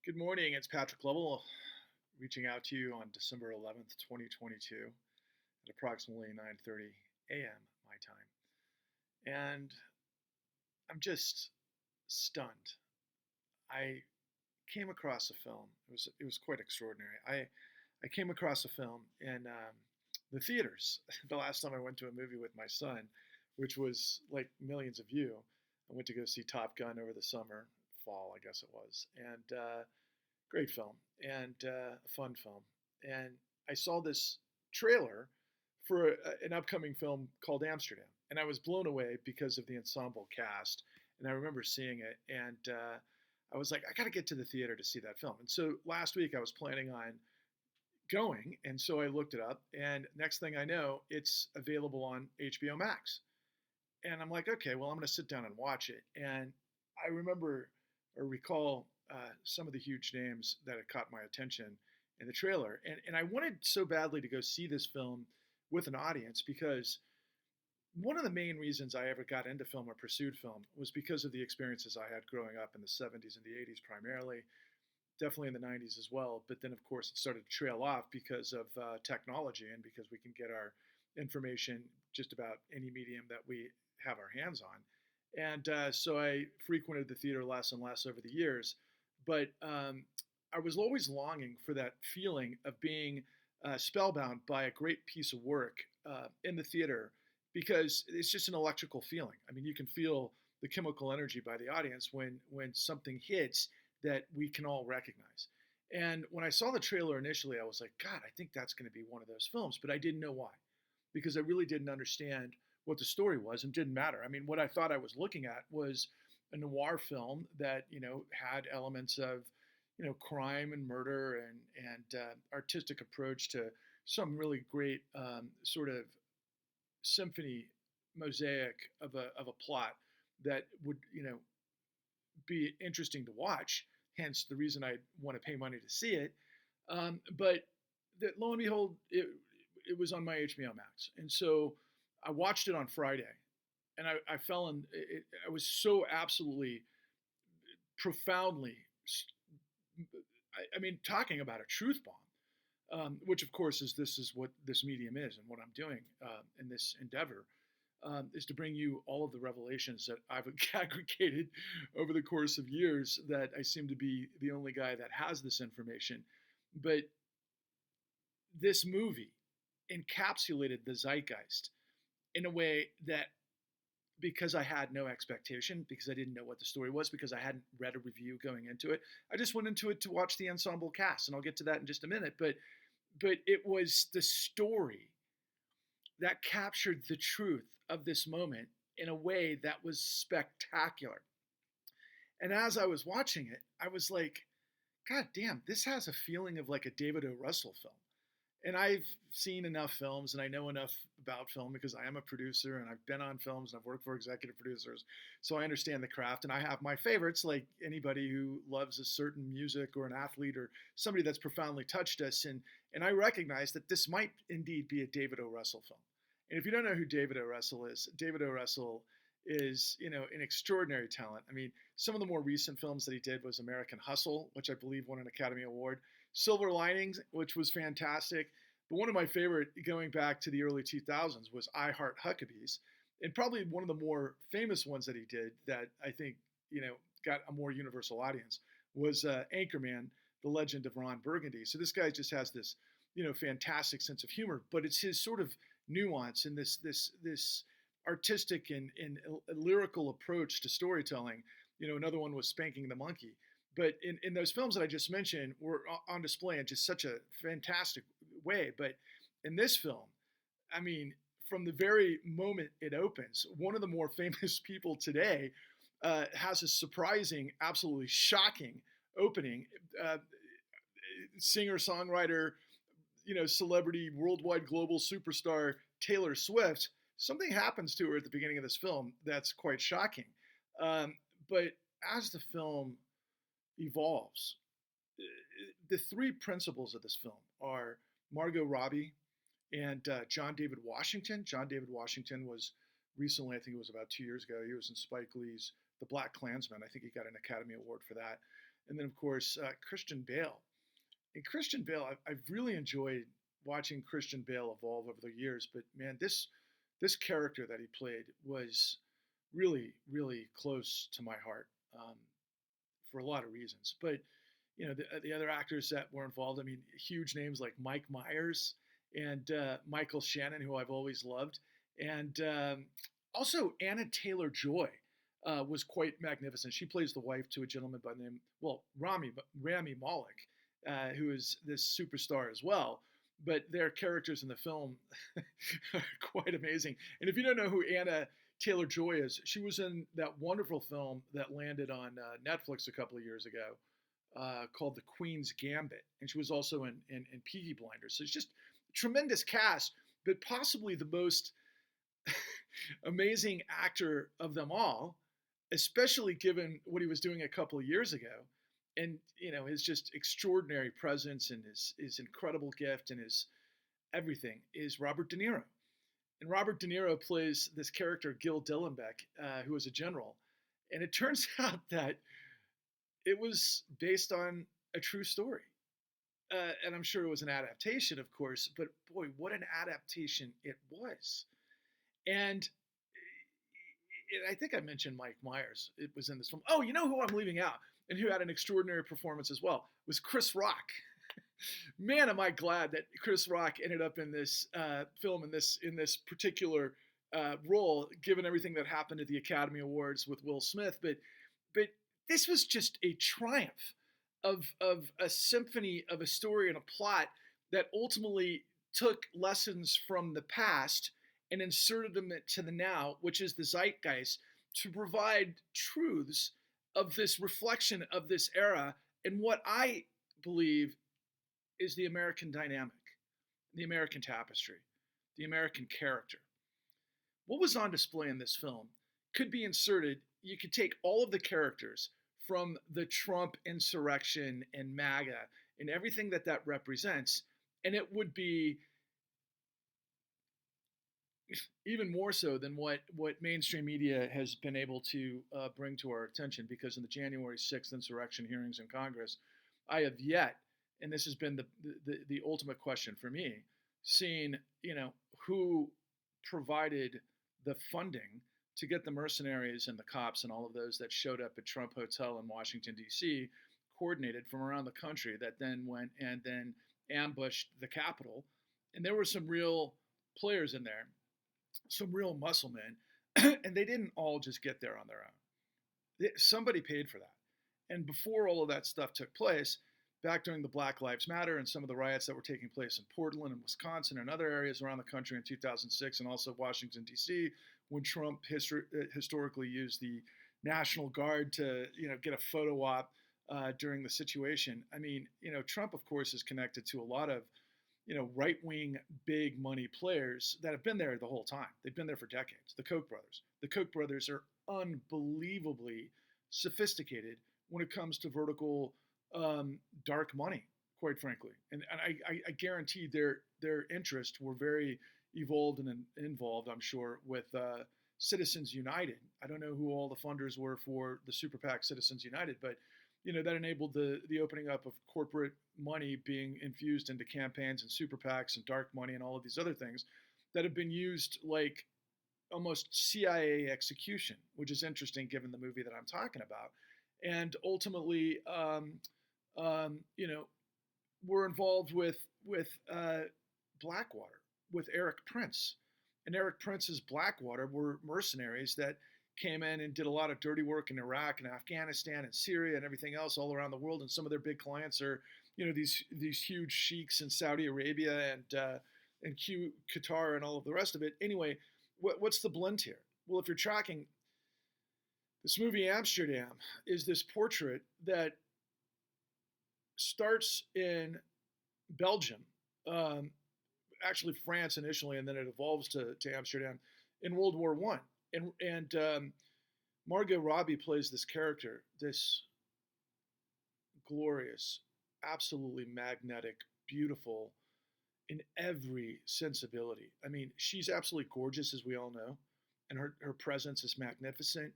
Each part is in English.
Good morning. It's Patrick Lovell reaching out to you on December 11th, 2022 at approximately 9:30 a.m. my time. And I'm just stunned. I came across a film. It was quite extraordinary. I came across a film in the theaters the last time I went to a movie with my son, which was like millions of you. I went to go see Top Gun over the summer, fall, I guess it was, and great film and a fun film. And I saw this trailer for an upcoming film called Amsterdam, and I was blown away because of the ensemble cast. And I remember seeing it, and I was like, I got to get to the theater to see that film. And so last week I was planning on going, and so I looked it up, and next thing I know, it's available on HBO Max. And I'm like, okay, well, I'm going to sit down and watch it. And I remember or recall some of the huge names that had caught my attention in the trailer. And I wanted so badly to go see this film with an audience because one of the main reasons I ever got into film or pursued film was because of the experiences I had growing up in the 70s and the 80s primarily, definitely in the 90s as well. But then, of course, it started to trail off because of technology and because we can get our information just about any medium that we have our hands on. And so I frequented the theater less and less over the years. But I was always longing for that feeling of being spellbound by a great piece of work in the theater because it's just an electrical feeling. I mean, you can feel the chemical energy by the audience when something hits that we can all recognize. And when I saw the trailer initially, I was like, God, I think that's going to be one of those films, but I didn't know why because I really didn't understand what the story was and didn't matter. I mean, what I thought I was looking at was a noir film that had elements of crime and murder and artistic approach to some really great sort of symphony mosaic of a plot that would be interesting to watch. Hence the reason I want to pay money to see it. But that lo and behold, it was on my HBO Max, and so I watched it on Friday, and I fell in. I was so absolutely, profoundly. I mean, talking about a truth bomb, which of course is what this medium is, and what I'm doing in this endeavor. Is to bring you all of the revelations that I've aggregated over the course of years that I seem to be the only guy that has this information. But this movie encapsulated the zeitgeist in a way that, because I had no expectation, because I didn't know what the story was, because I hadn't read a review going into it, I just went into it to watch the ensemble cast, and I'll get to that in just a minute. But it was the story that captured the truth of this moment in a way that was spectacular. And as I was watching it, I was like, God damn, this has a feeling of like a David O. Russell film. And I've seen enough films and I know enough about film because I am a producer and I've been on films and I've worked for executive producers. So I understand the craft and I have my favorites, like anybody who loves a certain music or an athlete or somebody that's profoundly touched us. And I recognize that this might indeed be a David O. Russell film. And if you don't know who David O. Russell is, David O. Russell is, an extraordinary talent. I mean, some of the more recent films that he did was American Hustle, which I believe won an Academy Award, Silver Linings, which was fantastic. But one of my favorite going back to the early 2000s was I Heart Huckabees. And probably one of the more famous ones that he did that I think, got a more universal audience was Anchorman, The Legend of Ron Burgundy. So this guy just has this, fantastic sense of humor, but it's his sort of nuance and this artistic and lyrical approach to storytelling. Another one was Spanking the Monkey. But in those films that I just mentioned were on display in just such a fantastic way. But in this film, I mean, from the very moment it opens, one of the more famous people today has a surprising, absolutely shocking opening. Singer, songwriter, celebrity, worldwide, global superstar Taylor Swift. Something happens to her at the beginning of this film that's quite shocking. But as the film evolves, the three principles of this film are Margot Robbie and John David Washington. John David Washington was recently, I think it was about 2 years ago, he was in Spike Lee's The Black Klansman. I think he got an Academy Award for that. and then of course Christian Bale. And Christian Bale, I've really enjoyed watching Christian Bale evolve over the years. But man, this character that he played was really close to my heart, for a lot of reasons. But the other actors that were involved, I mean, huge names like Mike Myers and Michael Shannon, who I've always loved, and also Anna Taylor Joy was quite magnificent. She plays the wife to a gentleman by the name, well, Rami Malek, who is this superstar as well. But their characters in the film are quite amazing. And if you don't know who Anna Taylor Joy is, she was in that wonderful film that landed on Netflix a couple of years ago called The Queen's Gambit. And she was also in Peaky Blinders. So it's just a tremendous cast, but possibly the most amazing actor of them all, especially given what he was doing a couple of years ago. And his just extraordinary presence and his incredible gift and his everything is Robert De Niro. And Robert De Niro plays this character Gil Dillenbeck, who is a general. And it turns out that it was based on a true story. And I'm sure it was an adaptation, of course, but boy, what an adaptation it was. And I think I mentioned Mike Myers. It was in this film. Oh, you know who I'm leaving out and who had an extraordinary performance as well was Chris Rock. Man, am I glad that Chris Rock ended up in this film in this particular role, given everything that happened at the Academy Awards with Will Smith. But this was just a triumph of a symphony of a story and a plot that ultimately took lessons from the past and inserted them to the now, which is the Zeitgeist, to provide truths of this reflection of this era and what I believe is the American dynamic, the American tapestry, the American character. What was on display in this film could be inserted. You could take all of the characters from the Trump insurrection and MAGA and everything that represents, and it would be even more so than what mainstream media has been able to bring to our attention, because in the January 6th insurrection hearings in Congress, I have yet, and this has been the ultimate question for me, seen who provided the funding to get the mercenaries and the cops and all of those that showed up at Trump Hotel in Washington, D.C., coordinated from around the country, that then went and then ambushed the Capitol. And there were some real players in there, some real muscle men, and they didn't all just get there on their own. Somebody paid for that. And before all of that stuff took place, back during the Black Lives Matter and some of the riots that were taking place in Portland and Wisconsin and other areas around the country in 2006, and also Washington, D.C., when Trump historically used the National Guard to, get a photo op during the situation. I mean, Trump, of course, is connected to a lot of, right-wing big money players that have been there the whole time. They've been there for decades. The Koch brothers. The Koch brothers are unbelievably sophisticated when it comes to vertical dark money, quite frankly. And I guarantee their interests were very evolved and involved, I'm sure, with Citizens United. I don't know who all the funders were for the super PAC Citizens United, but that enabled the opening up of corporate money being infused into campaigns and super PACs and dark money and all of these other things that have been used like almost CIA execution, which is interesting given the movie that I'm talking about. And ultimately, were involved with Blackwater, with Eric Prince. And Eric Prince's Blackwater were mercenaries that came in and did a lot of dirty work in Iraq and Afghanistan and Syria and everything else all around the world. And some of their big clients are, these huge sheiks in Saudi Arabia and Qatar and all of the rest of it. Anyway, what's the blend here? Well, if you're tracking, this movie Amsterdam is this portrait that starts in Belgium, actually France initially, and then it evolves to Amsterdam in World War I. And Margot Robbie plays this character, this glorious, absolutely magnetic, beautiful in every sensibility. I mean, she's absolutely gorgeous, as we all know, and her presence is magnificent.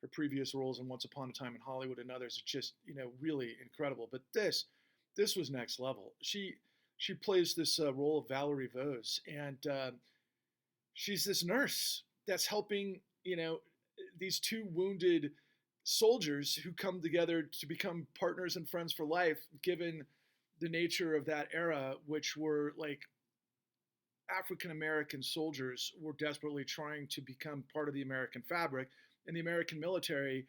her previous roles in Once Upon a Time in Hollywood and others are just, really incredible. But this was next level. She plays this role of Valerie Vose, and she's this nurse that's helping, these two wounded soldiers who come together to become partners and friends for life, given the nature of that era, which were like African American soldiers were desperately trying to become part of the American fabric, and the American military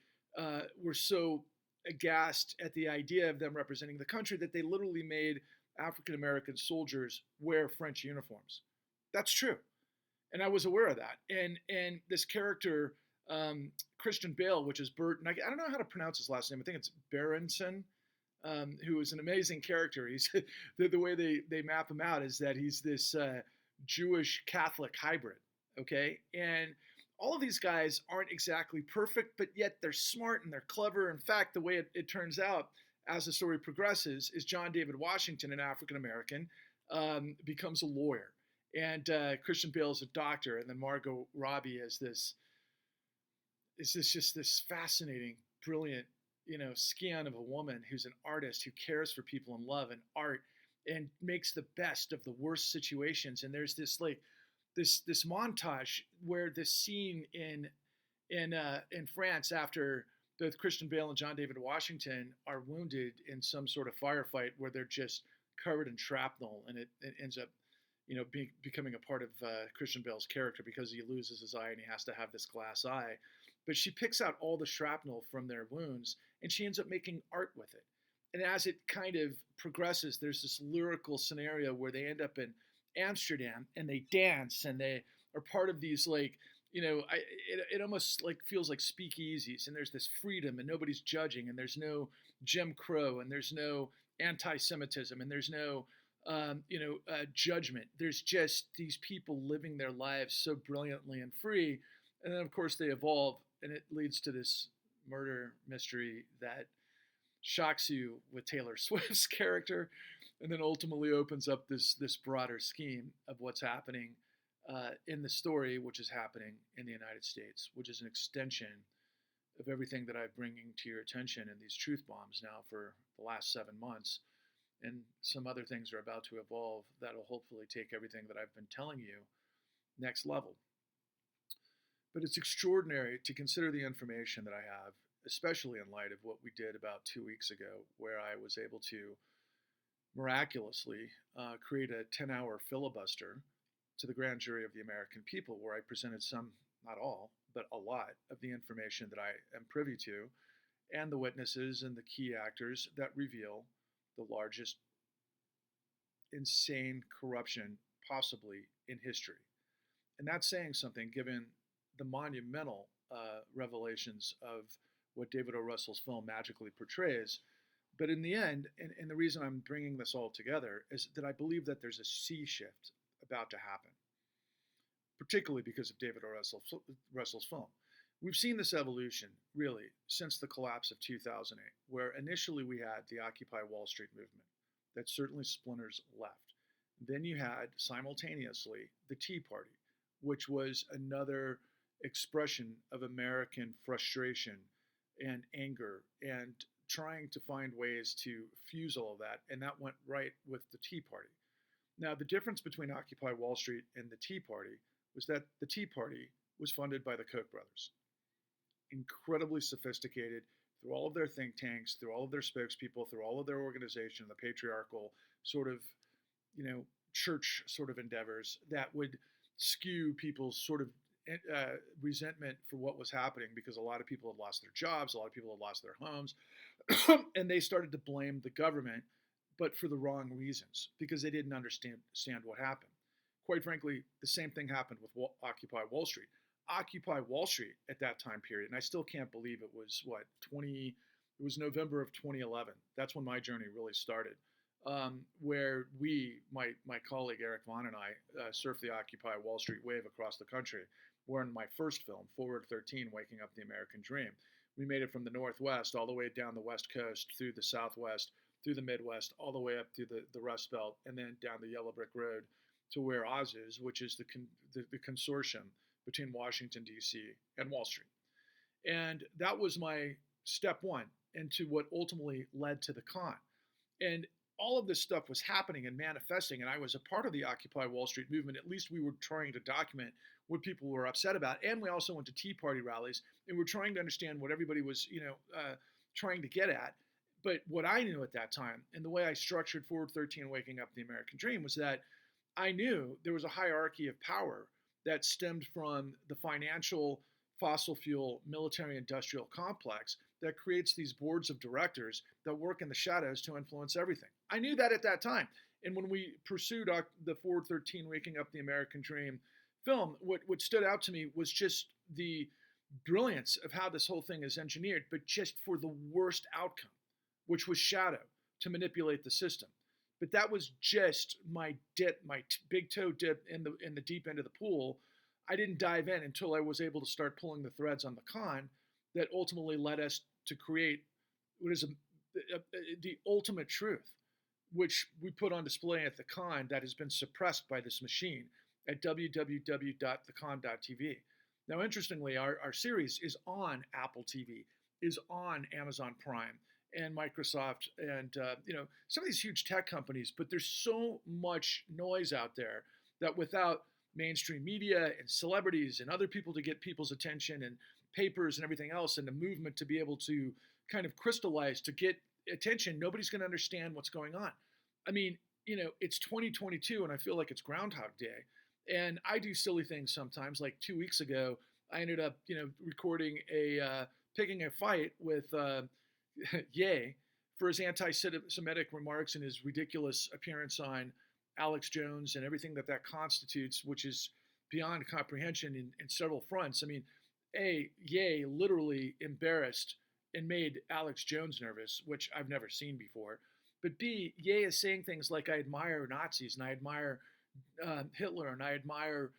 were so aghast at the idea of them representing the country that they literally made African American soldiers wear French uniforms. That's true, and I was aware of that. And this character, Christian Bale, which is Bert, and I don't know how to pronounce his last name. I think it's Berenson, who is an amazing character. He's the way they map him out is that he's this Jewish Catholic hybrid. Okay, and all of these guys aren't exactly perfect, but yet they're smart and they're clever. In fact, the way it turns out as the story progresses is John David Washington, an African American, becomes a lawyer, and Christian Bale is a doctor, and then Margot Robbie is this just this fascinating, brilliant, skin of a woman who's an artist who cares for people and love and art and makes the best of the worst situations. And there's this this montage where this scene in France after both Christian Bale and John David Washington are wounded in some sort of firefight where they're just covered in shrapnel, and it ends up becoming a part of Christian Bale's character because he loses his eye and he has to have this glass eye. But she picks out all the shrapnel from their wounds and she ends up making art with it. And as it kind of progresses, there's this lyrical scenario where they end up in Amsterdam and they dance and they are part of these it almost like feels like speakeasies, and there's this freedom and nobody's judging, and there's no Jim Crow, and there's no anti-Semitism, and there's no judgment. There's just these people living their lives so brilliantly and free. And then of course they evolve, and it leads to this murder mystery that shocks you with Taylor Swift's character, and then ultimately opens up this broader scheme of what's happening in the story, which is happening in the United States, which is an extension of everything that I'm bringing to your attention in these truth bombs now for the last 7 months. And some other things are about to evolve that'll hopefully take everything that I've been telling you next level. But it's extraordinary to consider the information that I have, especially in light of what we did about 2 weeks ago, where I was able to miraculously create a 10-hour filibuster to the grand jury of the American people, where I presented some, not all, but a lot of the information that I am privy to, and the witnesses and the key actors that reveal the largest insane corruption possibly in history. And that's saying something given the monumental revelations of what David O. Russell's film magically portrays. But in the end, and the reason I'm bringing this all together is that I believe that there's a sea shift about to happen, particularly because of David O. Russell's film. We've seen this evolution, really, since the collapse of 2008, where initially we had the Occupy Wall Street movement that certainly splinters left. Then you had, simultaneously, the Tea Party, which was another expression of American frustration and anger and trying to find ways to fuse all of that, and that went right with the Tea Party. Now, the difference between Occupy Wall Street and the Tea Party was that the Tea Party was funded by the Koch brothers. Incredibly sophisticated, through all of their think tanks, through all of their spokespeople, through all of their organization, the patriarchal sort of, church sort of endeavors that would skew people's sort of resentment for what was happening, because a lot of people had lost their jobs, a lot of people had lost their homes, and they started to blame the government, but for the wrong reasons, because they didn't understand what happened. Quite frankly, the same thing happened with Occupy Wall Street. Occupy Wall Street at that time period, and I still can't believe it was it was November of 2011. That's when my journey really started, where my colleague Eric Vaughn and I surfed the Occupy Wall Street wave across the country. We're in my first film, Forward 13, Waking Up the American Dream. We made it from the Northwest all the way down the West Coast, through the Southwest, through the Midwest, all the way up to the Rust Belt, and then down the Yellow Brick Road to where Oz is, which is the consortium between Washington, D.C. and Wall Street. And that was my step one into what ultimately led to the con. And all of this stuff was happening and manifesting, and I was a part of the Occupy Wall Street movement. At least we were trying to document what people were upset about, and we also went to Tea Party rallies, and we're trying to understand what everybody was, trying to get at. But what I knew at that time, and the way I structured Forward 13, Waking Up the American Dream, was that I knew there was a hierarchy of power that stemmed from the financial, fossil fuel, military industrial complex that creates these boards of directors that work in the shadows to influence everything. I knew that at that time. And when we pursued the Forward 13, Waking Up the American Dream film, what stood out to me was just the brilliance of how this whole thing is engineered, but just for the worst outcome, which was shadow to manipulate the system. But that was just my dip, my big toe dip in the deep end of the pool. I didn't dive in until I was able to start pulling the threads on the con that ultimately led us to create what is the ultimate truth, which we put on display at the con that has been suppressed by this machine at www.thecon.tv. Now, interestingly, our series is on Apple TV, is on Amazon Prime, and Microsoft, and some of these huge tech companies. But there's so much noise out there that without mainstream media and celebrities and other people to get people's attention and papers and everything else and the movement to be able to kind of crystallize to get attention, nobody's going to understand what's going on. I mean, it's 2022 and I feel like it's Groundhog Day. And I do silly things sometimes. Like 2 weeks ago, I ended up, recording picking a fight with Ye for his anti-Semitic remarks and his ridiculous appearance on Alex Jones and everything that constitutes, which is beyond comprehension in several fronts. I mean, Ye literally embarrassed and made Alex Jones nervous, which I've never seen before. But B, Ye is saying things like, I admire Nazis and I admire Hitler and I admire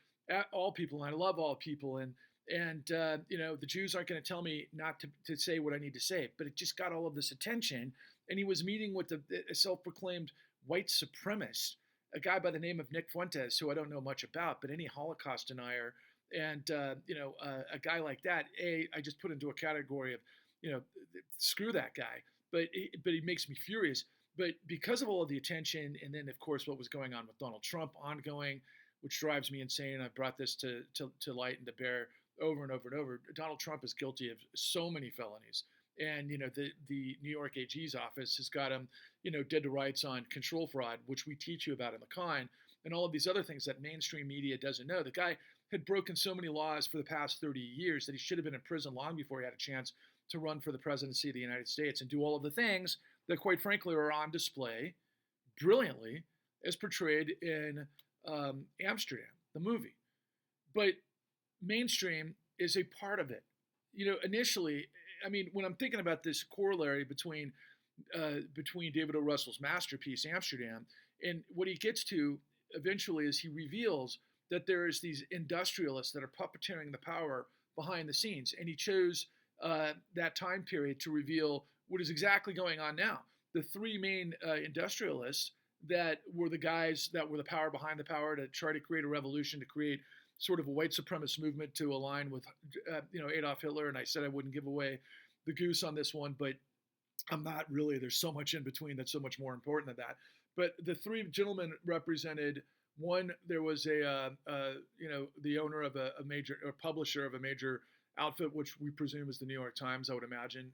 all people and I love all people and the Jews aren't going to tell me not to say what I need to say. But it just got all of this attention. And he was meeting with a self-proclaimed white supremacist, a guy by the name of Nick Fuentes, who I don't know much about, but any Holocaust denier and, a guy like that, I just put into a category of, screw that guy. But he makes me furious. But because of all of the attention, and then, of course, what was going on with Donald Trump ongoing, which drives me insane. I brought this to light and to bear over and over and over. Donald Trump is guilty of so many felonies. And, the New York AG's office has got him, dead to rights on control fraud, which we teach you about in the con, and all of these other things that mainstream media doesn't know. The guy had broken so many laws for the past 30 years that he should have been in prison long before he had a chance to run for the presidency of the United States and do all of the things that, quite frankly, are on display brilliantly as portrayed in Amsterdam, the movie. But mainstream is a part of it. Initially, I mean, when I'm thinking about this corollary between David O. Russell's masterpiece, Amsterdam, and what he gets to eventually is he reveals that there is these industrialists that are puppeteering the power behind the scenes. And he chose that time period to reveal what is exactly going on now. The three main industrialists that were the guys that were the power behind the power to try to create a revolution, to create sort of a white supremacist movement to align with, Adolf Hitler. And I said I wouldn't give away the goose on this one, but I'm not really. There's so much in between that's so much more important than that. But the three gentlemen represented one. There was the owner of a major, or publisher of a major outfit, which we presume is the New York Times, I would imagine,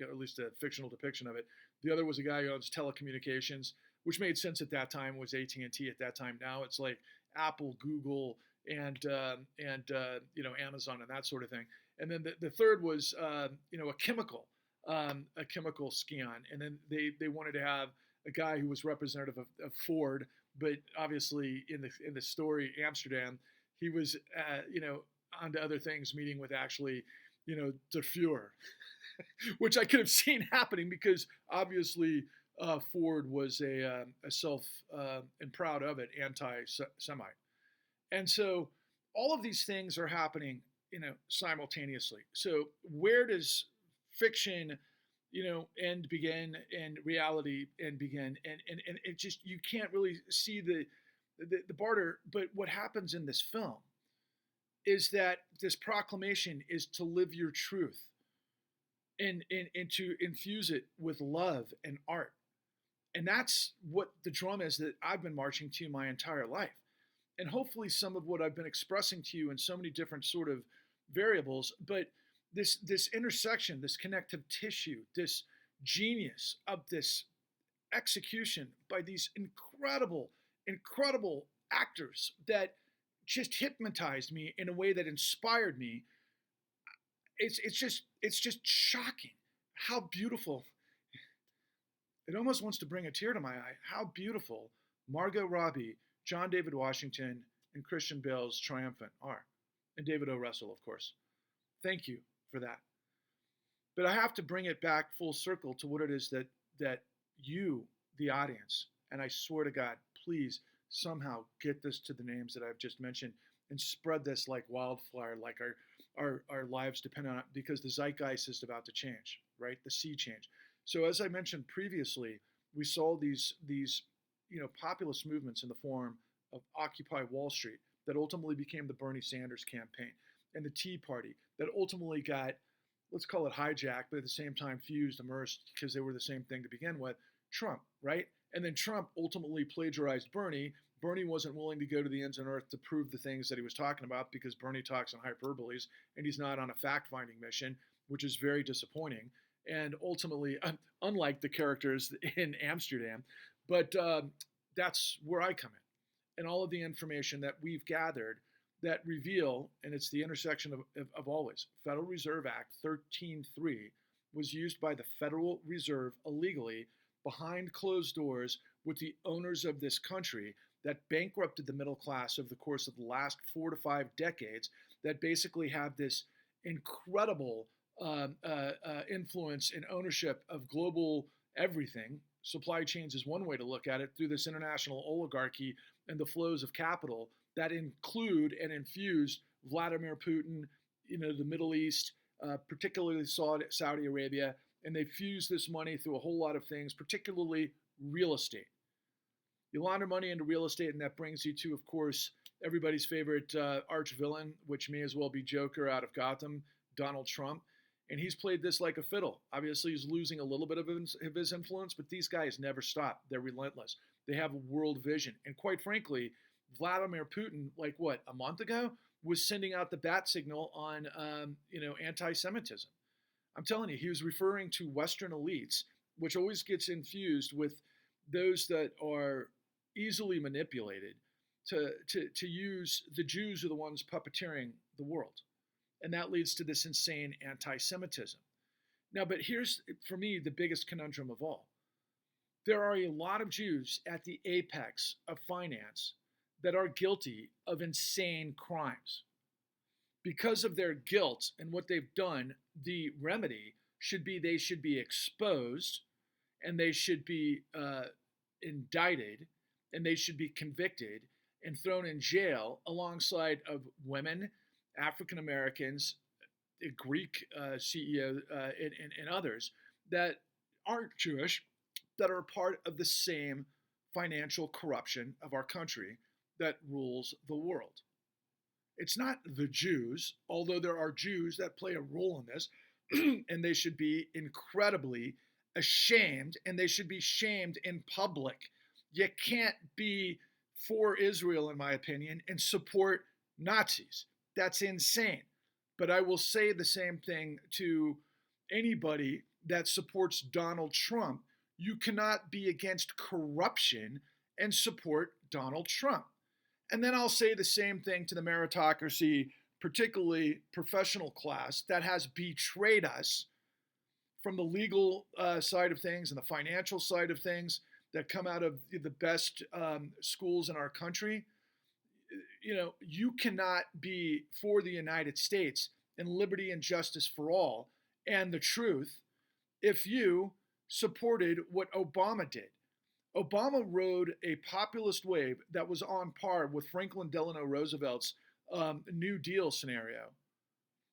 at least a fictional depiction of it. The other was a guy who owns telecommunications, which made sense at that time, was AT&T at that time. Now it's like Apple, Google, and Amazon and that sort of thing. And then the third was a chemical scion. And then they wanted to have a guy who was representative of Ford, but obviously in the story Amsterdam, he was onto other things, meeting with actually the Fuhrer, which I could have seen happening because obviously Ford was a self and proud of it anti-Semite. And so all of these things are happening, simultaneously. So where does fiction, end begin and reality end begin? And it just, you can't really see the barter. But what happens in this film is that this proclamation is to live your truth. and to infuse it with love and art. And that's what the drum is that I've been marching to my entire life. And hopefully some of what I've been expressing to you in so many different sort of variables, but this intersection, this connective tissue, this genius of this execution by these incredible actors that just hypnotized me in a way that inspired me. It's just shocking how beautiful. It almost wants to bring a tear to my eye. How beautiful Margot Robbie, John David Washington, and Christian Bale's Triumphant are, and David O. Russell, of course. Thank you for that. But I have to bring it back full circle to what it is that you, the audience, and I swear to God, please somehow get this to the names that I've just mentioned and spread this like wildfire, like our lives depend on it, because the zeitgeist is about to change, right? The sea change. So as I mentioned previously, we saw these populist movements in the form of Occupy Wall Street that ultimately became the Bernie Sanders campaign, and the Tea Party that ultimately got, let's call it hijacked, but at the same time fused, immersed, because they were the same thing to begin with, Trump, right? And then Trump ultimately plagiarized Bernie. Bernie wasn't willing to go to the ends of earth to prove the things that he was talking about, because Bernie talks in hyperboles and he's not on a fact-finding mission, which is very disappointing. And ultimately, unlike the characters in Amsterdam, but that's where I come in. And all of the information that we've gathered that reveal, and it's the intersection of always, Federal Reserve Act 13.3 was used by the Federal Reserve illegally behind closed doors with the owners of this country that bankrupted the middle class over the course of the last 4 to 5 decades, that basically have this incredible influence and ownership of global everything. Supply chains is one way to look at it, through this international oligarchy and the flows of capital that include and infuse Vladimir Putin, the Middle East, particularly Saudi Arabia, and they fuse this money through a whole lot of things, particularly real estate. You launder money into real estate, and that brings you to, of course, everybody's favorite arch villain, which may as well be Joker out of Gotham, Donald Trump. And he's played this like a fiddle. Obviously, he's losing a little bit of his influence, but these guys never stop. They're relentless. They have a world vision. And quite frankly, Vladimir Putin, like what, a month ago, was sending out the bat signal on, anti-Semitism. I'm telling you, he was referring to Western elites, which always gets infused with those that are easily manipulated to use the Jews are the ones puppeteering the world. And that leads to this insane anti-Semitism. Now, but here's, for me, the biggest conundrum of all. There are a lot of Jews at the apex of finance that are guilty of insane crimes. Because of their guilt and what they've done, the remedy should be they should be exposed, and they should be indicted, and they should be convicted and thrown in jail alongside of women, African Americans, Greek CEO, and others that aren't Jewish, that are part of the same financial corruption of our country that rules the world. It's not the Jews, although there are Jews that play a role in this, and they should be incredibly ashamed, and they should be shamed in public. You can't be for Israel, in my opinion, and support Nazis. That's insane. But I will say the same thing to anybody that supports Donald Trump. You cannot be against corruption and support Donald Trump. And then I'll say the same thing to the meritocracy, particularly professional class, that has betrayed us from the legal side of things and the financial side of things, that come out of the best schools in our country. You cannot be for the United States and liberty and justice for all and the truth if you supported what Obama did. Obama rode a populist wave that was on par with Franklin Delano Roosevelt's New Deal scenario.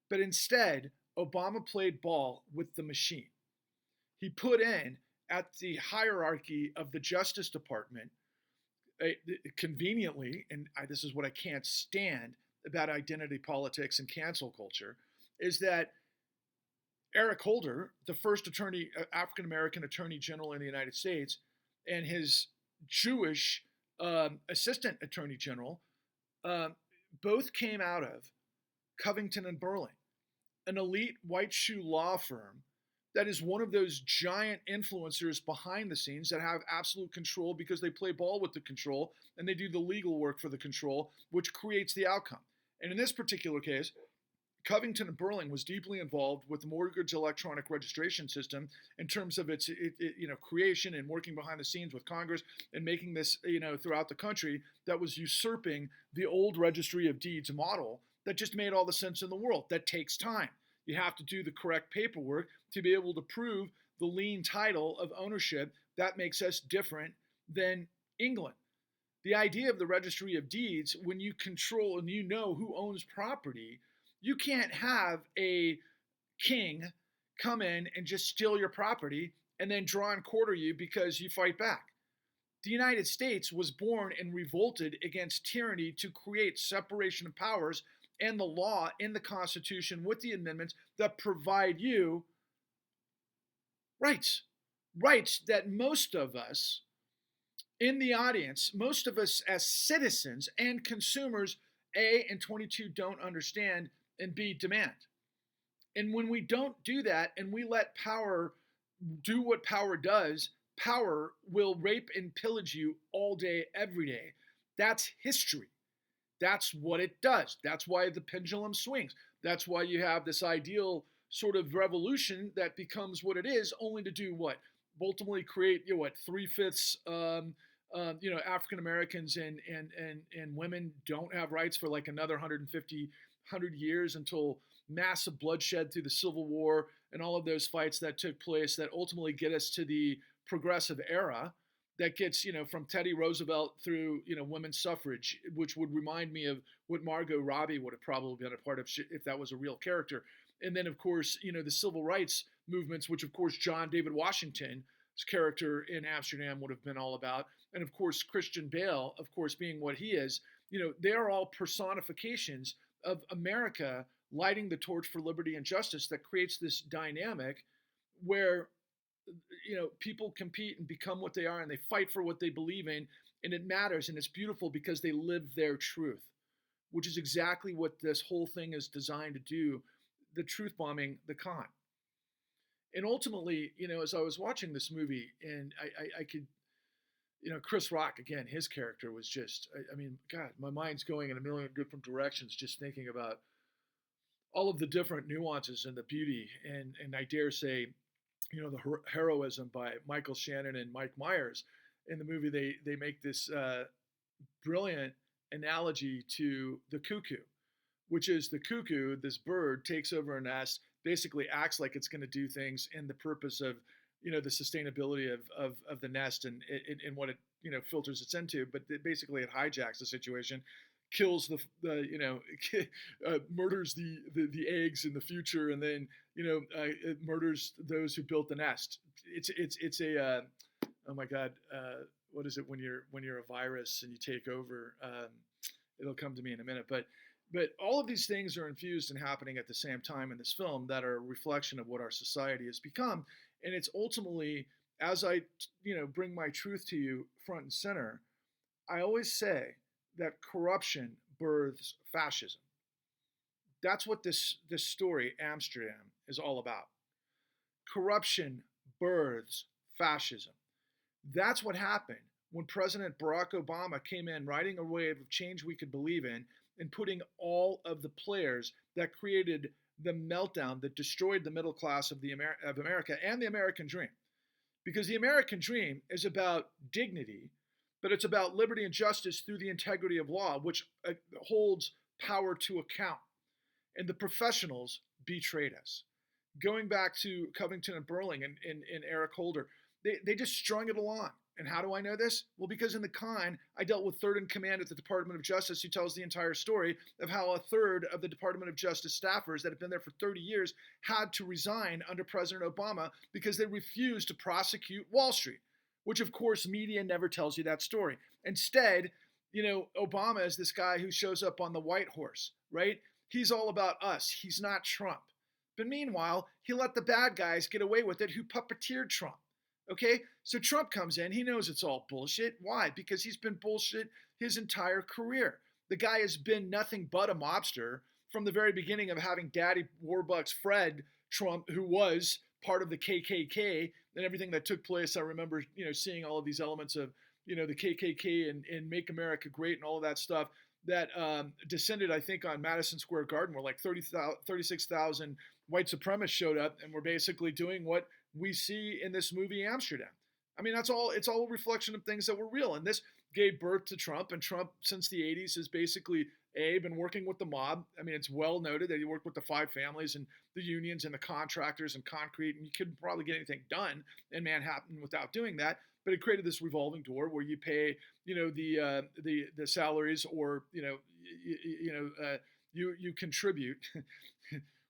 But instead, Obama played ball with the machine. He put in, at the hierarchy of the Justice Department, conveniently, and this is what I can't stand about identity politics and cancel culture, is that Eric Holder, the first African American attorney general in the United States, and his Jewish assistant attorney general, uh, both came out of Covington and Burling, an elite white shoe law firm that is one of those giant influencers behind the scenes that have absolute control because they play ball with the control and they do the legal work for the control, which creates the outcome. And in this particular case, Covington and Burling was deeply involved with the mortgage electronic registration system in terms of its creation and working behind the scenes with Congress and making this throughout the country that was usurping the old registry of deeds model that just made all the sense in the world. That takes time. You have to do the correct paperwork to be able to prove the lien title of ownership. That makes us different than England. The idea of the registry of deeds, when you control and you know who owns property, you can't have a king come in and just steal your property and then draw and quarter you because you fight back. The United States was born and revolted against tyranny to create separation of powers and the law in the Constitution with the amendments that provide you rights. Rights that most of us in the audience, most of us as citizens and consumers, A, and 22 don't understand, and B, demand. And when we don't do that and we let power do what power does, power will rape and pillage you all day, every day. That's history. That's what it does. That's why the pendulum swings. That's why you have this ideal sort of revolution that becomes what it is, only to do what? Ultimately create, 3/5 African Americans and women don't have rights for like another 100 years until massive bloodshed through the Civil War and all of those fights that took place that ultimately get us to the progressive era that gets, from Teddy Roosevelt through, women's suffrage, which would remind me of what Margot Robbie would have probably been a part of if that was a real character. And then, of course, the civil rights movements, which, of course, John David Washington's character in Amsterdam would have been all about. And, of course, Christian Bale, of course, being what he is, they're all personifications of America lighting the torch for liberty and justice that creates this dynamic where people compete and become what they are and they fight for what they believe in, and it matters and it's beautiful because they live their truth, which is exactly what this whole thing is designed to do, the truth bombing the con. And ultimately, as I was watching this movie and I could, Chris Rock, again, his character was just, I mean, God, my mind's going in a million different directions just thinking about all of the different nuances and the beauty and I dare say, the heroism by Michael Shannon and Mike Myers in the movie. They make this brilliant analogy to the cuckoo, which is the cuckoo, this bird takes over a nest, basically acts like it's going to do things in the purpose of, the sustainability of the nest and what it, filters its into, but basically it hijacks the situation, kills murders the eggs in the future, and then it murders those who built the nest. It's a oh my God, what is it when you're a virus and you take over? It'll come to me in a minute, but all of these things are infused and happening at the same time in this film that are a reflection of what our society has become, and it's ultimately, as I bring my truth to you front and center, I always say that corruption births fascism. That's what this story, Amsterdam, is all about. Corruption births fascism. That's what happened when President Barack Obama came in, riding a wave of change we could believe in, and putting all of the players that created the meltdown that destroyed the middle class of America and the American dream. Because the American dream is about dignity, but it's about liberty and justice through the integrity of law, which holds power to account. And the professionals betrayed us. Going back to Covington and Burling and Eric Holder, they just strung it along. And how do I know this? Well, because in the con, I dealt with third in command at the Department of Justice, who tells the entire story of how a third of the Department of Justice staffers that have been there for 30 years had to resign under President Obama because they refused to prosecute Wall Street, which of course media never tells you that story. Instead, Obama is this guy who shows up on the white horse, right? He's all about us. He's not Trump. But meanwhile, he let the bad guys get away with it who puppeteered Trump. Okay? So Trump comes in, he knows it's all bullshit. Why? Because he's been bullshit his entire career. The guy has been nothing but a mobster from the very beginning of having Daddy Warbucks Fred Trump, who was part of the KKK and everything that took place. I remember, seeing all of these elements of, the KKK and Make America Great and all of that stuff that descended, I think, on Madison Square Garden, where like 36,000 white supremacists showed up and were basically doing what we see in this movie Amsterdam. I mean, it's all a reflection of things that were real. And this gave birth to Trump. And Trump, since the 80s, has basically been working with the mob. I mean, it's well noted that he worked with the five families and the unions and the contractors and concrete, and you couldn't probably get anything done in Manhattan without doing that. But it created this revolving door where you pay, the salaries, or you contribute.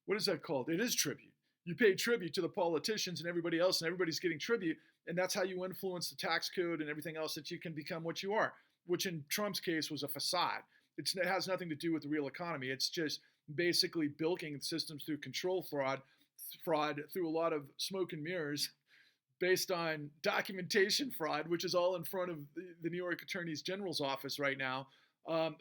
What is that called? It is tribute. You pay tribute to the politicians and everybody else, and everybody's getting tribute, and that's how you influence the tax code and everything else that you can become what you are. Which in Trump's case was a facade. It has nothing to do with the real economy. It's just basically bilking systems through control fraud through a lot of smoke and mirrors, based on documentation fraud, which is all in front of the New York Attorney General's office right now,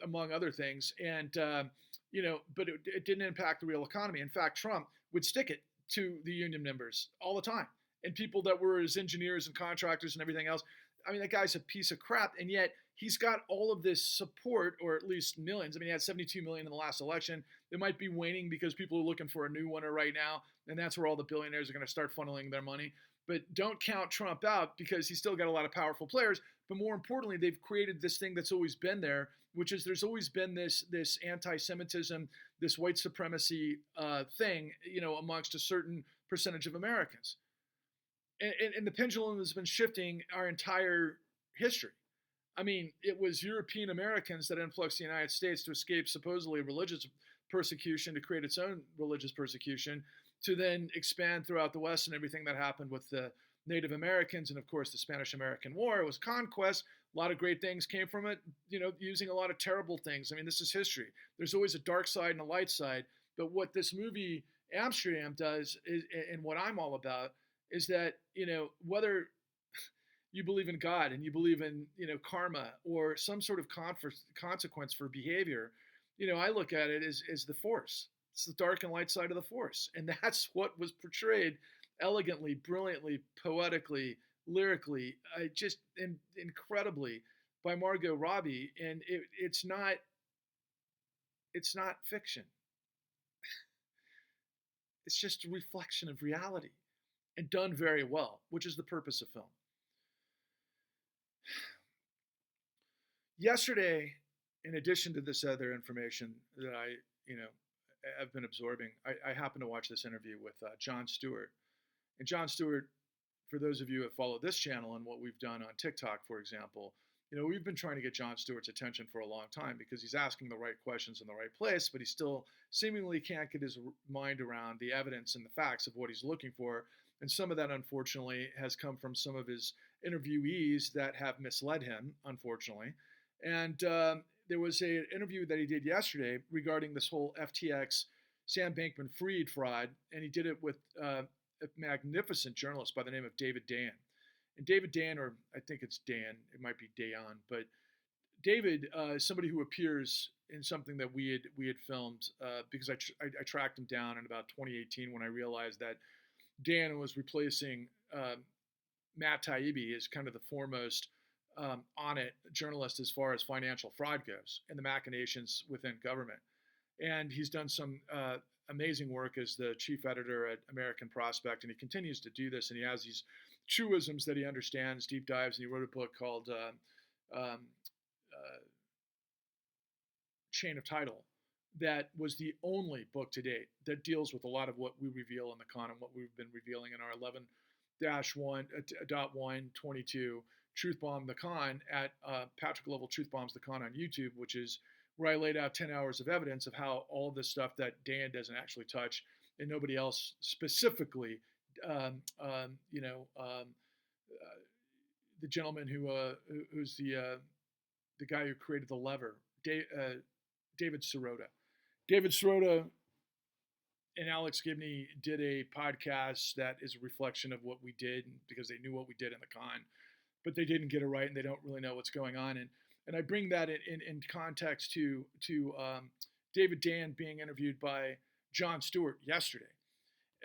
among other things. And, but it didn't impact the real economy. In fact, Trump would stick it to the union members all the time, and people that were his engineers and contractors and everything else. I mean, that guy's a piece of crap, and yet he's got all of this support, or at least millions. I mean, he had 72 million in the last election. It might be waning because people are looking for a new winner right now, and that's where all the billionaires are going to start funneling their money. But don't count Trump out, because he's still got a lot of powerful players. But more importantly, they've created this thing that's always been there, which is there's always been this anti-Semitism, this white supremacy thing, amongst a certain percentage of Americans. And the pendulum has been shifting our entire history. I mean, it was European Americans that influxed the United States to escape supposedly religious persecution, to create its own religious persecution, to then expand throughout the West, and everything that happened with the Native Americans, and of course the Spanish-American War. It was conquest. A lot of great things came from it, using a lot of terrible things. I mean, this is history. There's always a dark side and a light side. But what this movie Amsterdam does is, and what I'm all about, is that, whether you believe in God and you believe in, karma or some sort of consequence for behavior, I look at it as the force. It's the dark and light side of the force. And that's what was portrayed elegantly, brilliantly, poetically, lyrically, just incredibly by Margot Robbie. And it's not fiction. It's just a reflection of reality, and done very well, which is the purpose of film. Yesterday, in addition to this other information that I've been absorbing, I happened to watch this interview with Jon Stewart. And Jon Stewart, for those of you who have followed this channel and what we've done on TikTok, for example, we've been trying to get Jon Stewart's attention for a long time, because he's asking the right questions in the right place, but he still seemingly can't get his mind around the evidence and the facts of what he's looking for. And some of that, unfortunately, has come from some of his interviewees that have misled him, unfortunately. And there was an interview that he did yesterday regarding this whole FTX Sam Bankman-Fried fraud, and he did it with a magnificent journalist by the name of David Dayen. And David Dayen, or I think it's Dan, it might be Dayan, but David is somebody who appears in something that we had filmed, because I tracked him down in about 2018 when I realized that Dan was replacing Matt Taibbi as kind of the foremost on it journalist as far as financial fraud goes and the machinations within government. And he's done some amazing work as the chief editor at American Prospect, and he continues to do this. And he has these truisms that he understands, deep dives, and he wrote a book called Chain of Title, that was the only book to date that deals with a lot of what we reveal in the con and what we've been revealing in our 11-1.122 Truth Bomb the Con at Patrick Lovell Truth Bombs the Con on YouTube, which is where I laid out 10 hours of evidence of how all of this stuff that Dan doesn't actually touch, and nobody else specifically, the gentleman who's the guy who created the lever, David Sirota. David Sirota and Alex Gibney did a podcast that is a reflection of what we did because they knew what we did in the con, but they didn't get it right and they don't really know what's going on. And I bring that in context to David Dan being interviewed by Jon Stewart yesterday.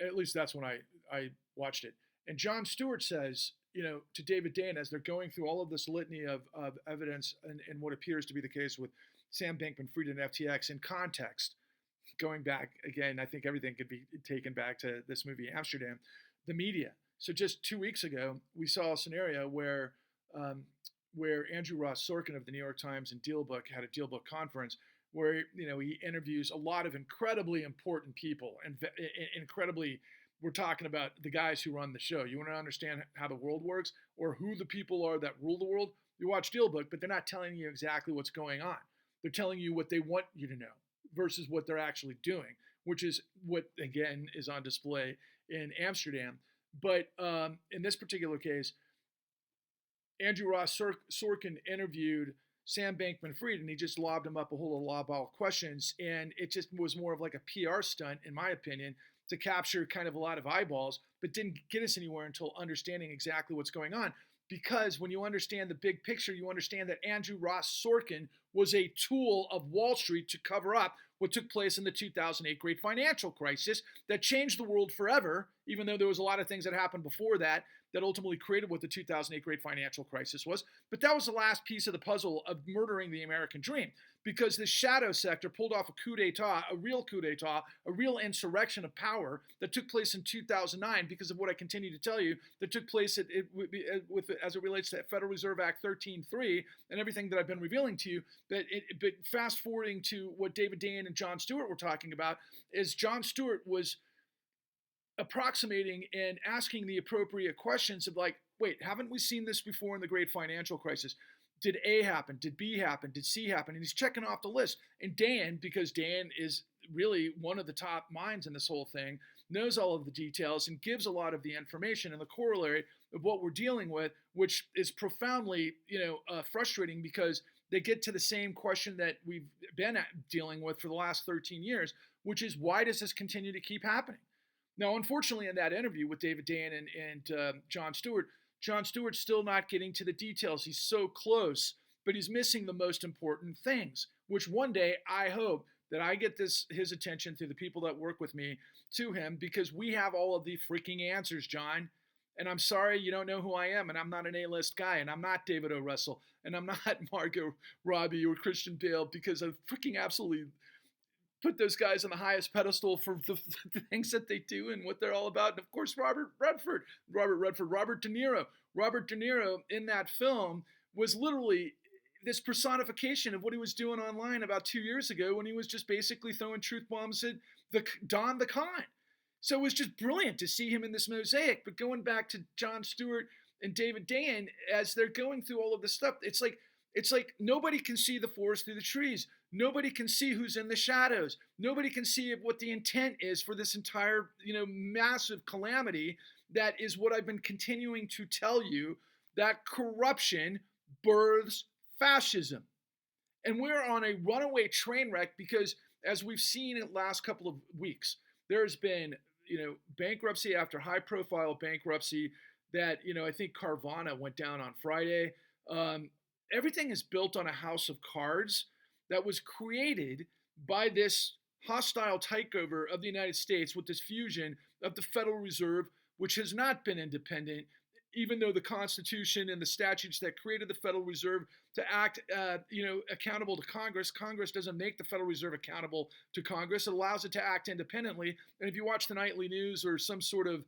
At least that's when I watched it. And Jon Stewart says, to David Dan, as they're going through all of this litany of evidence and what appears to be the case with Sam Bankman-Fried and FTX in context, going back again, I think everything could be taken back to this movie Amsterdam, the media. So just 2 weeks ago, we saw a scenario where Andrew Ross Sorkin of the New York Times and DealBook had a DealBook conference where he interviews a lot of incredibly important people and incredibly. We're talking about the guys who run the show. You want to understand how the world works or who the people are that rule the world? You watch DealBook, but they're not telling you exactly what's going on. They're telling you what they want you to know versus what they're actually doing, which is what, again, is on display in Amsterdam. But in this particular case, Andrew Ross Sorkin interviewed Sam Bankman-Fried, and he just lobbed him up a whole lot of questions, and it just was more of like a PR stunt, in my opinion, to capture kind of a lot of eyeballs, but didn't get us anywhere until understanding exactly what's going on. Because when you understand the big picture, you understand that Andrew Ross Sorkin was a tool of Wall Street to cover up what took place in the 2008 great financial crisis that changed the world forever, even though there was a lot of things that happened before that ultimately created what the 2008 great financial crisis was. But that was the last piece of the puzzle of murdering the American dream, because the shadow sector pulled off a coup d'etat, a real insurrection of power that took place in 2009 because of what I continue to tell you that took place as it relates to Federal Reserve Act 13.3 and everything that I've been revealing to you. But fast forwarding to what David Dan and Jon Stewart were talking about is Jon Stewart was approximating and asking the appropriate questions of like, wait, haven't we seen this before in the great financial crisis? Did A happen? Did B happen? Did C happen? And he's checking off the list. And Dan, because Dan is really one of the top minds in this whole thing, knows all of the details and gives a lot of the information and the corollary of what we're dealing with, which is profoundly, frustrating because they get to the same question that we've been dealing with for the last 13 years, which is why does this continue to keep happening? Now, unfortunately, in that interview with David Dan and Jon Stewart's still not getting to the details. He's so close, but he's missing the most important things, which one day I hope that I get his attention through the people that work with me to him, because we have all of the freaking answers, John. And I'm sorry you don't know who I am, and I'm not an A-list guy, and I'm not David O. Russell, and I'm not Margot Robbie or Christian Bale, because I freaking absolutely put those guys on the highest pedestal for the things that they do and what they're all about. And of course, Robert De Niro. Robert De Niro in that film was literally this personification of what he was doing online about 2 years ago when he was just basically throwing truth bombs at Don the Con. So it was just brilliant to see him in this mosaic. But going back to Jon Stewart and David Dan, as they're going through all of this stuff, it's like nobody can see the forest through the trees. Nobody can see who's in the shadows. Nobody can see what the intent is for this entire, massive calamity. That is what I've been continuing to tell you, that corruption births fascism. And we're on a runaway train wreck because, as we've seen in the last couple of weeks, there's been, bankruptcy after high-profile bankruptcy that, I think Carvana went down on Friday. Everything is built on a house of cards that was created by this hostile takeover of the United States with this fusion of the Federal Reserve, which has not been independent, even though the Constitution and the statutes that created the Federal Reserve to act, accountable to Congress. Congress doesn't make the Federal Reserve accountable to Congress. It allows it to act independently. And if you watch the nightly news or some sort of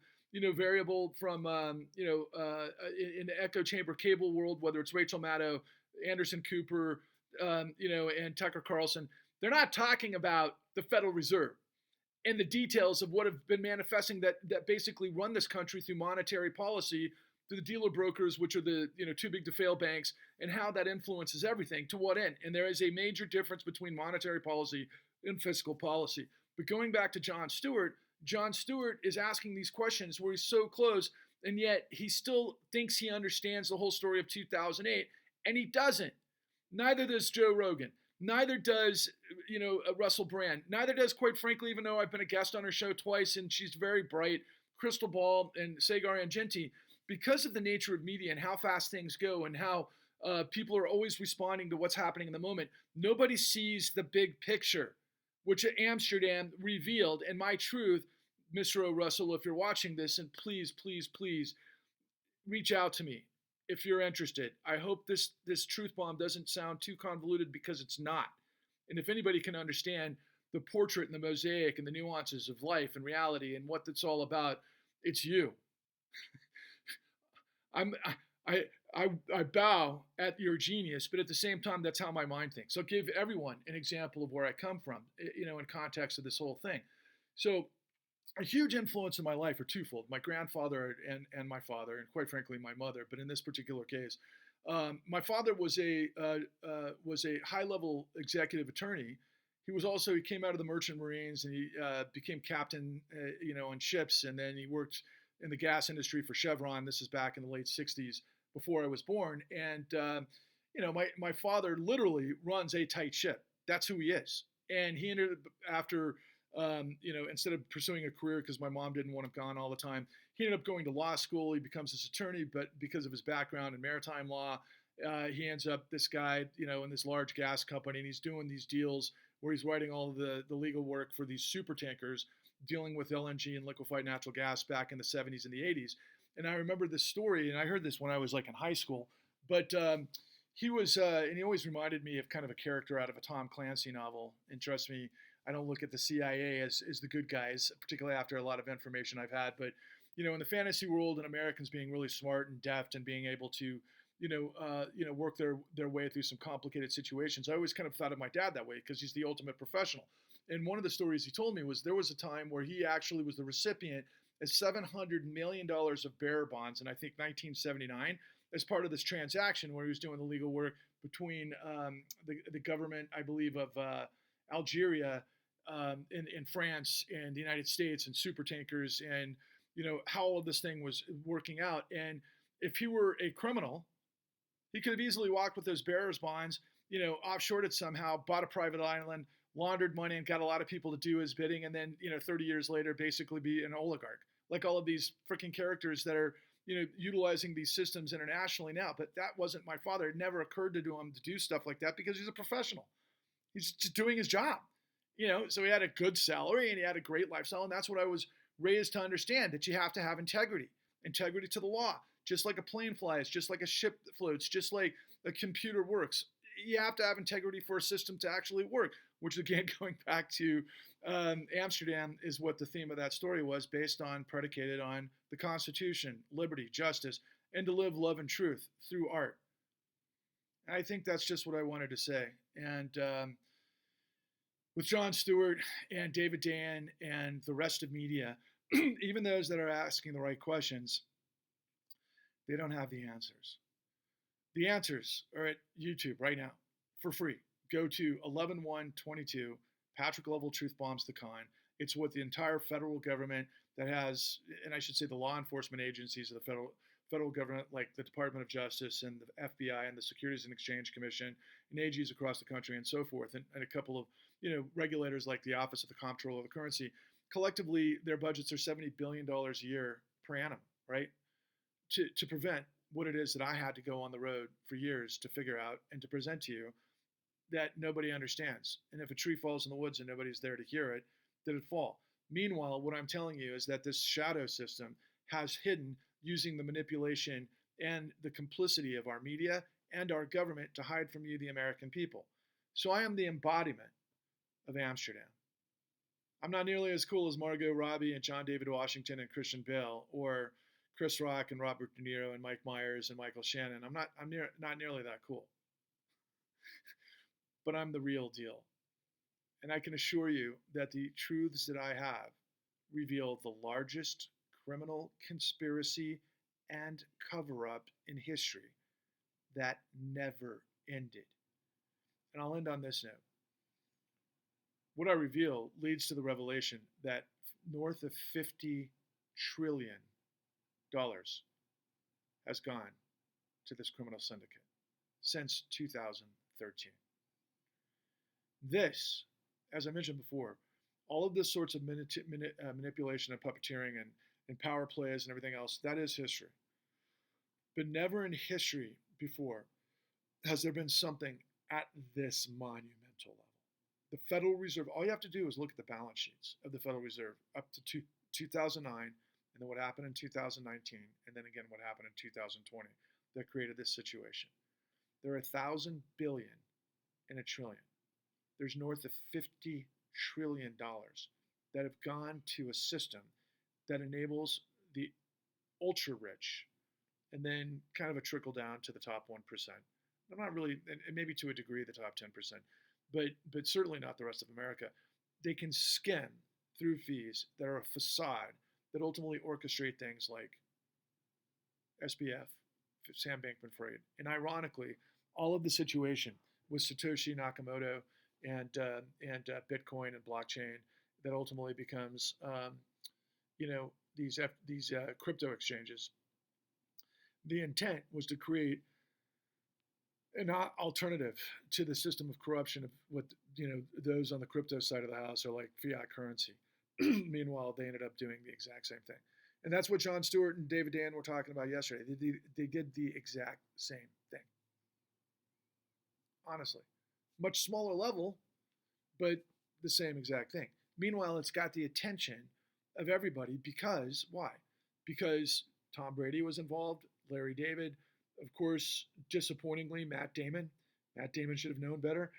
variable from, in the echo chamber cable world, whether it's Rachel Maddow, Anderson Cooper, and Tucker Carlson, they're not talking about the Federal Reserve and the details of what have been manifesting that basically run this country through monetary policy, through the dealer brokers, which are the too big to fail banks, and how that influences everything, to what end. And there is a major difference between monetary policy and fiscal policy. But going back to Jon Stewart is asking these questions where he's so close, and yet he still thinks he understands the whole story of 2008, and he doesn't. Neither does Joe Rogan. Neither does, Russell Brand. Neither does, quite frankly, even though I've been a guest on her show twice and she's very bright, Crystal Ball and Sagar Argenti, because of the nature of media and how fast things go and how people are always responding to what's happening in the moment. Nobody sees the big picture, which Amsterdam revealed. And my truth, Mr. O. Russell, if you're watching this, and please, please, please reach out to me if you're interested. I hope this truth bomb doesn't sound too convoluted, because it's not. And if anybody can understand the portrait and the mosaic and the nuances of life and reality and what it's all about, it's you. I'm I bow at your genius, but at the same time, that's how my mind thinks. I'll give everyone an example of where I come from, in context of this whole thing. So a huge influence in my life are twofold: my grandfather and my father, and quite frankly, my mother. But in this particular case, my father was a high level executive attorney. He came out of the Merchant Marines, and he became captain, on ships, and then he worked in the gas industry for Chevron. This is back in the late '60s, before I was born. And my father literally runs a tight ship. That's who he is. And he ended up, after instead of pursuing a career, because my mom didn't want him gone all the time, he ended up going to law school. He becomes this attorney, but because of his background in maritime law, he ends up, this guy, in this large gas company, and he's doing these deals where he's writing all of the legal work for these super tankers dealing with LNG and liquefied natural gas back in the 70s and the 80s. And I remember this story, and I heard this when I was like in high school, but he was, and he always reminded me of kind of a character out of a Tom Clancy novel. And trust me, I don't look at the CIA as the good guys, particularly after a lot of information I've had. But, in the fantasy world, and Americans being really smart and deft and being able to, work their way through some complicated situations, I always kind of thought of my dad that way, because he's the ultimate professional. And one of the stories he told me was there was a time where he actually was the recipient of $700 million of bearer bonds in, I think, 1979, as part of this transaction where he was doing the legal work between the government, I believe, of Algeria, in France, and the United States, and super tankers, and how all of this thing was working out. And if he were a criminal, he could have easily walked with those bearers bonds, offshored it somehow, bought a private island, laundered money, and got a lot of people to do his bidding, and then 30 years later basically be an oligarch, like all of these freaking characters that are utilizing these systems internationally now. But that wasn't my father. It never occurred to him to do stuff like that, because he's a professional. He's just doing his job. So he had a good salary and he had a great lifestyle, and that's what I was raised to understand, that you have to have integrity to the law, just like a plane flies, just like a ship floats, just like a computer works. You have to have integrity for a system to actually work, which, again, going back to Amsterdam, is what the theme of that story was, predicated on the Constitution, liberty, justice, and to live love and truth through art. And I think that's just what I wanted to say. And with Jon Stewart and David Dan and the rest of media, even those that are asking the right questions, they don't have the answers. The answers are at YouTube right now for free. Go to 11/1/22, Patrick Lovell Truth Bombs the Con. It's what the entire federal government that has, and I should say the law enforcement agencies of the federal government, like the Department of Justice and the FBI and the Securities and Exchange Commission and AGs across the country and so forth, and a couple of regulators like the Office of the Comptroller of the Currency. Collectively, their budgets are $70 billion a year per annum, right? To prevent what it is that I had to go on the road for years to figure out and to present to you, that nobody understands. And if a tree falls in the woods and nobody's there to hear it, then it fall. Meanwhile, what I'm telling you is that this shadow system has hidden, using the manipulation and the complicity of our media and our government, to hide from you, the American people. So I am the embodiment of Amsterdam. I'm not nearly as cool as Margot Robbie and John David Washington and Christian Bale, or Chris Rock and Robert De Niro and Mike Myers and Michael Shannon. I'm not nearly that cool. But I'm the real deal. And I can assure you that the truths that I have reveal the largest criminal conspiracy and cover-up in history that never ended. And I'll end on this note. What I reveal leads to the revelation that north of $50 trillion has gone to this criminal syndicate since 2013. This, as I mentioned before, all of this sorts of manipulation and puppeteering and power plays and everything else, that is history. But never in history before has there been something at this monumental level. The Federal Reserve, all you have to do is look at the balance sheets of the Federal Reserve up to 2009, and then what happened in 2019, and then again what happened in 2020 that created this situation. There are 1,000 billion in a trillion. There's north of $50 trillion that have gone to a system that enables the ultra rich and then kind of a trickle down to the top 1%. I'm not really, and maybe to a degree, the top 10%, but certainly not the rest of America. They can skim through fees that are a facade that ultimately orchestrate things like SBF, Sam Bankman-Fried, and ironically, all of the situation with Satoshi Nakamoto and Bitcoin and blockchain that ultimately becomes, these crypto exchanges. The intent was to create an alternative to the system of corruption of what those on the crypto side of the house are like fiat currency. Meanwhile, they ended up doing the exact same thing, and that's what Jon Stewart and David Dan were talking about yesterday. They did the exact same thing. Honestly, much smaller level, but the same exact thing. Meanwhile, it's got the attention of everybody because why? Because Tom Brady was involved, Larry David, of course, disappointingly, Matt Damon. Matt Damon should have known better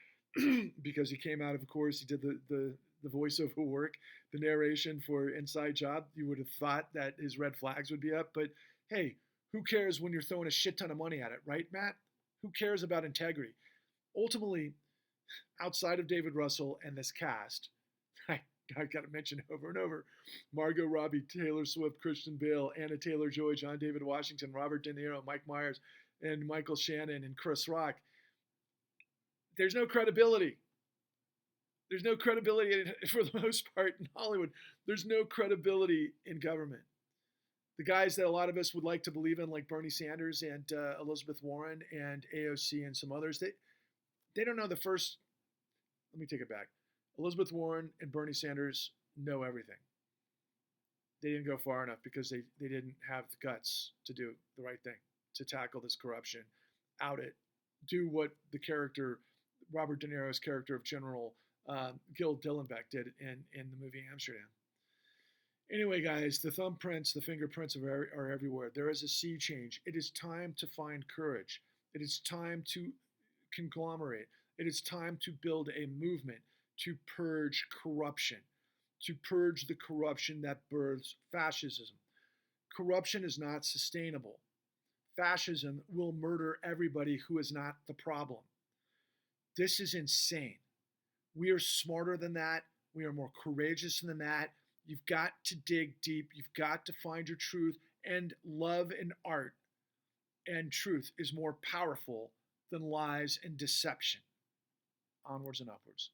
because he came out, of course, he did the voiceover work, the narration for Inside Job. You would have thought that his red flags would be up, but hey, who cares when you're throwing a shit ton of money at it, right, Matt? Who cares about integrity? Ultimately, outside of David Russell and this cast, I got to mention over and over, Margot Robbie, Taylor Swift, Christian Bale, Anna Taylor-Joy, John David Washington, Robert De Niro, Mike Myers, and Michael Shannon, and Chris Rock. There's no credibility. There's no credibility for the most part in Hollywood. There's no credibility in government. The guys that a lot of us would like to believe in, like Bernie Sanders and Elizabeth Warren and AOC and some others, they don't know the first. Let me take it back. Elizabeth Warren and Bernie Sanders know everything. They didn't go far enough because they didn't have the guts to do the right thing, to tackle this corruption, out it, do what the character, Robert De Niro's character of General Gil Dillenbeck did in the movie Amsterdam. Anyway, guys, the thumbprints, the fingerprints are everywhere. There is a sea change. It is time to find courage. It is time to conglomerate. It is time to build a movement to purge corruption, to purge the corruption that births fascism. Corruption is not sustainable. Fascism will murder everybody who is not the problem. This is insane. We are smarter than that. We are more courageous than that. You've got to dig deep. You've got to find your truth. And love and art and truth is more powerful than lies and deception. Onwards and upwards.